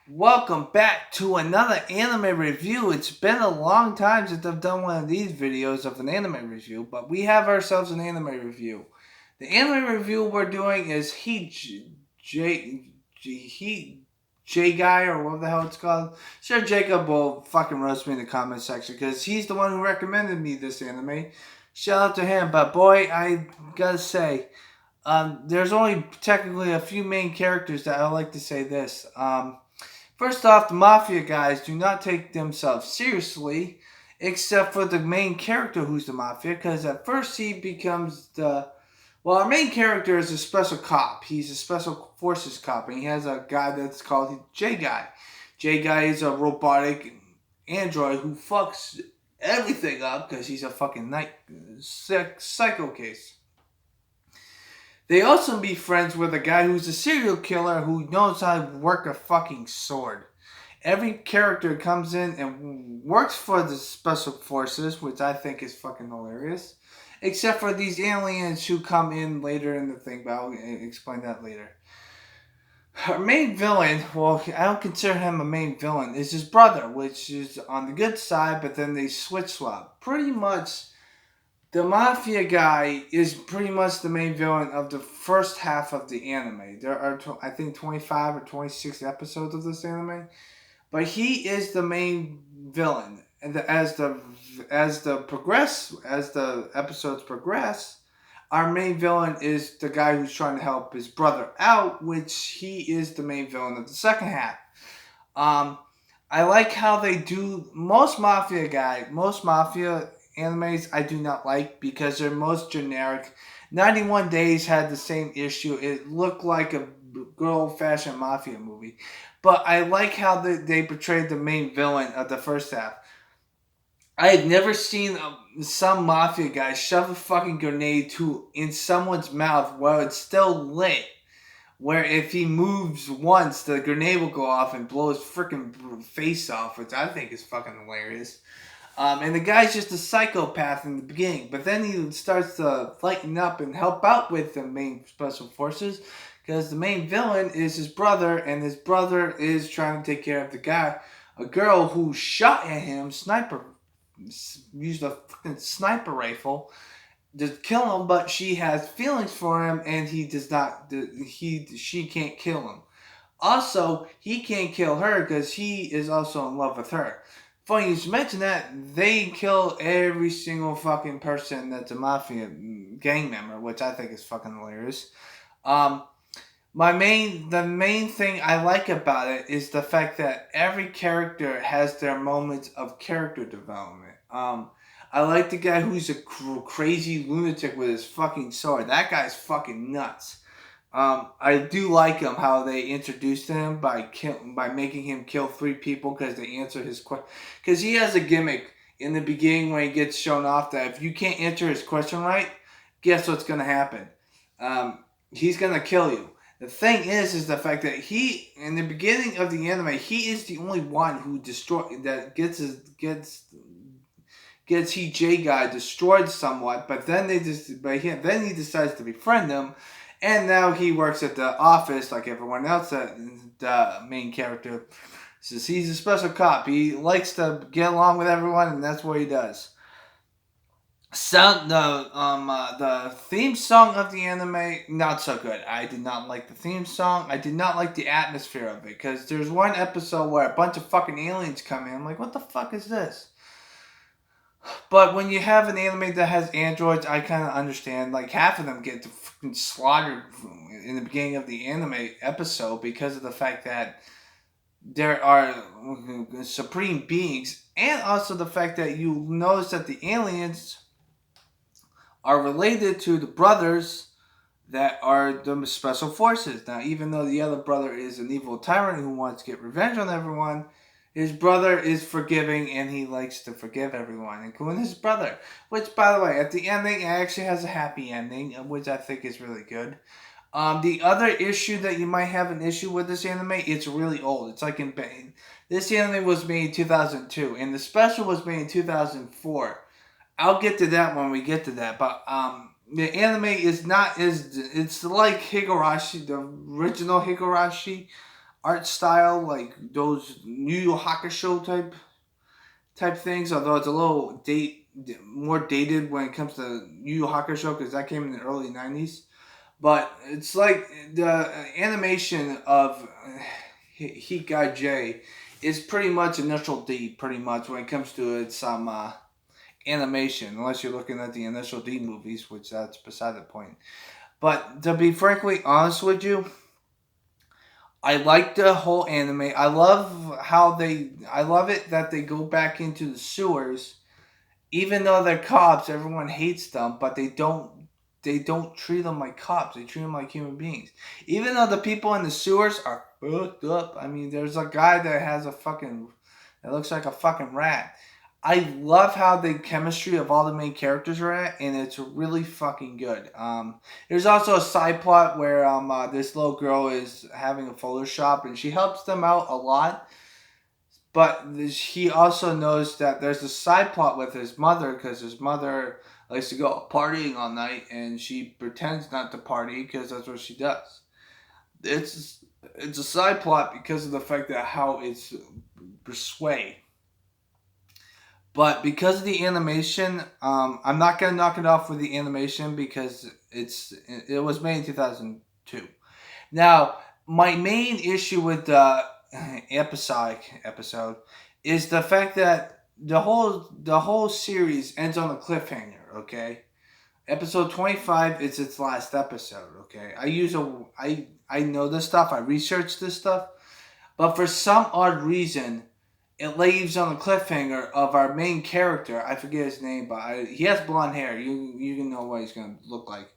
Welcome back to another anime review. It's been a long time since I've done one of these videos of an anime review, but we have ourselves an anime review. The anime review we're doing is J Guy or whatever the hell it's called. Sure, Jacob will fucking roast me in the comment section because he's the one who recommended me this anime. Shout out to him, but boy, I gotta say, there's only technically a few main characters that I like to say this. First off, the Mafia guys do not take themselves seriously, except for the main character who's the Mafia, because at first he becomes the. Well, our main character is a special cop. He's a special forces cop, and he has a guy that's called J Guy. J Guy is a robotic android who fucks everything up because he's a fucking sick psycho case. They also be friends with a guy who's a serial killer who knows how to work a fucking sword. Every character comes in and works for the special forces, which I think is fucking hilarious. Except for these aliens who come in later in the thing, but I'll explain that later. Our main villain, well, I don't consider him a main villain, is his brother, which is on the good side, but then they switch swap. Pretty much the Mafia guy is pretty much the main villain of the first half of the anime. There are, I think, 25 or 26 episodes of this anime, but he is the main villain. And as the episodes progress, our main villain is the guy who's trying to help his brother out, which he is the main villain of the second half. Um, I like how they do most mafia animes I do not like because they're most generic. 91 Days had the same issue. It looked like a good old fashioned mafia movie. But I like how they portrayed the main villain of the first half. I had never seen some mafia guy shove a fucking grenade in someone's mouth while it's still lit. Where if he moves once, the grenade will go off and blow his freaking face off, which I think is fucking hilarious. And the guy's just a psychopath in the beginning, but then he starts to lighten up and help out with the main special forces because the main villain is his brother, and his brother is trying to take care of a girl who shot at him, used a fucking sniper rifle to kill him, but she has feelings for him, and he does not. She can't kill him. Also, he can't kill her because he is also in love with her. Funny you should mention that they kill every single fucking person that's a mafia gang member, which I think is fucking hilarious. Um, the main thing I like about it is the fact that every character has their moments of character development. I like the guy who's a crazy lunatic with his fucking sword. That guy's fucking nuts. I do like him how they introduced him by making him kill three people because they answer his question. Because he has a gimmick in the beginning when he gets shown off that if you can't answer his question right, guess what's gonna happen? He's gonna kill you. The thing is the fact that he, in the beginning of the anime, he is the only one who gets J guy destroyed somewhat. But then then he decides to befriend him, and now he works at the office like everyone else. That the main character says he's a special cop. He likes to get along with everyone, and that's what he does. The theme song of the anime not so good. I did not like the theme song. I did not like the atmosphere of it because there's one episode where a bunch of fucking aliens come in. I'm like, what the fuck is this? But when you have an anime that has androids, I kind of understand. Like half of them get fucking slaughtered in the beginning of the anime episode because of the fact that there are supreme beings, and also the fact that you notice that the aliens are related to the brothers that are the special forces. Now, even though the other brother is an evil tyrant who wants to get revenge on everyone, his brother is forgiving and he likes to forgive everyone, including his brother. Which, by the way, at the ending, it actually has a happy ending, which I think is really good. The other issue that you might have an issue with this anime, it's really old. It's like this anime was made in 2002, and the special was made in 2004. I'll get to that when we get to that, but the anime is not as it's like Higurashi, the original Higurashi. art style, like those New Yu Hakusho type things. Although it's a little more dated when it comes to Yu Yu Hakusho because that came in the early '90s. But it's like the animation of Hikai J is pretty much initial D, pretty much when it comes to its animation, unless you're looking at the initial D movies, which that's beside the point. But to be frankly honest with you, I like the whole anime. I love I love it that they go back into the sewers, even though they're cops. Everyone hates them, but they don't treat them like cops. They treat them like human beings. Even though the people in the sewers are fucked up. I mean, there's a guy that has a fucking that looks like a fucking rat. I love how the chemistry of all the main characters are at, and it's really fucking good. There's also a side plot where this little girl is having a photo shop, and she helps them out a lot. But he also knows that there's a side plot with his mother because his mother likes to go partying all night, and she pretends not to party because that's what she does. It's a side plot because of the fact that how it's persuade. But because of the animation, I'm not gonna knock it off with the animation because it was made in 2002. Now, my main issue with the episodic episode is the fact that the whole series ends on a cliffhanger. Okay, episode 25 is its last episode. Okay, I know this stuff. I researched this stuff, but for some odd reason, it leaves on a cliffhanger of our main character. I forget his name, but he has blonde hair. You can know what he's gonna look like,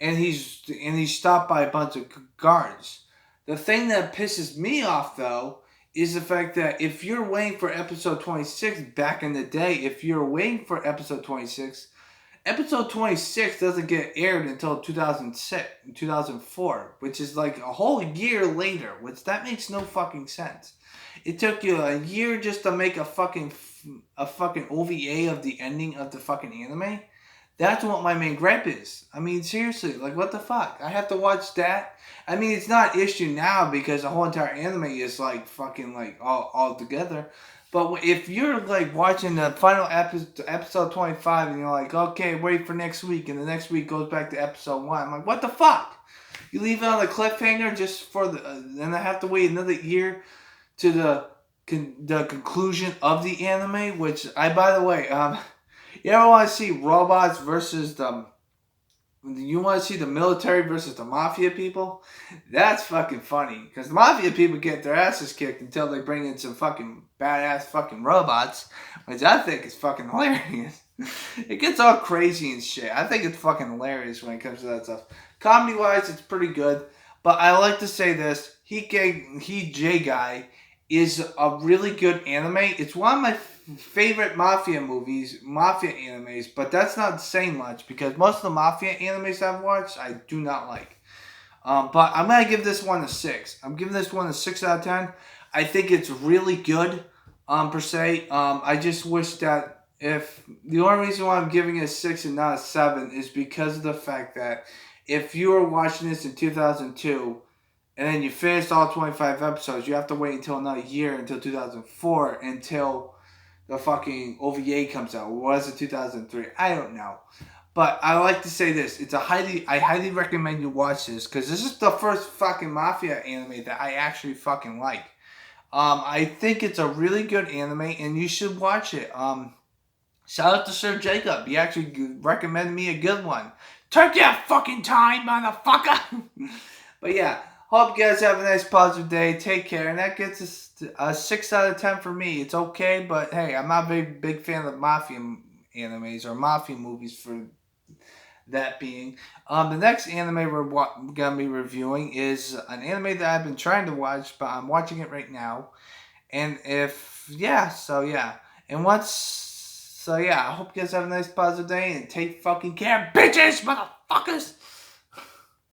and he's stopped by a bunch of guards. The thing that pisses me off though is the fact that if you're waiting for episode 26 back in the day, if you're waiting for episode 26, episode 26 doesn't get aired until 2006, 2004, which is like a whole year later, which that makes no fucking sense. It took you a year just to make a fucking OVA of the ending of the fucking anime. That's what my main gripe is. I mean, seriously, like, what the fuck? I have to watch that? I mean, it's not an issue now because the whole entire anime is, like, fucking, like, all together. But if you're, like, watching the final episode 25 and you're like, okay, wait for next week, and the next week goes back to episode 1, I'm like, what the fuck? You leave it on a cliffhanger just for then I have to wait another year to the conclusion of the anime, which by the way, you ever want to see robots versus the? You want to see the military versus the mafia people? That's fucking funny because the mafia people get their asses kicked until they bring in some fucking badass fucking robots, which I think is fucking hilarious. It gets all crazy and shit. I think it's fucking hilarious when it comes to that stuff. Comedy wise, it's pretty good, but I like to say this: He J Guy is a really good anime. It's one of my favorite mafia movies, mafia animes, but that's not saying much because most of the mafia animes I've watched, I do not like. But I'm gonna give this one a 6. I'm giving this one a 6 out of 10. I think it's really good, per se. I just wish that if the only reason why I'm giving it a 6 and not a 7 is because of the fact that if you were watching this in 2002 and then you finished all 25 episodes, you have to wait until another year, until 2004, until the fucking OVA comes out. Or was it 2003? I don't know. But I like to say this. I highly recommend you watch this because this is the first fucking Mafia anime that I actually fucking like. I think it's a really good anime and you should watch it. Shout out to Sir Jacob. He actually recommended me a good one. Take your fucking time, motherfucker! But yeah, hope you guys have a nice positive day. Take care. And that gets us a 6 out of 10 for me. It's okay, but hey, I'm not a big fan of Mafia animes or Mafia movies for that being. The next anime we're going to be reviewing is an anime that I've been trying to watch, but I'm watching it right now. And yeah. And I hope you guys have a nice positive day and take fucking care, bitches, motherfuckers!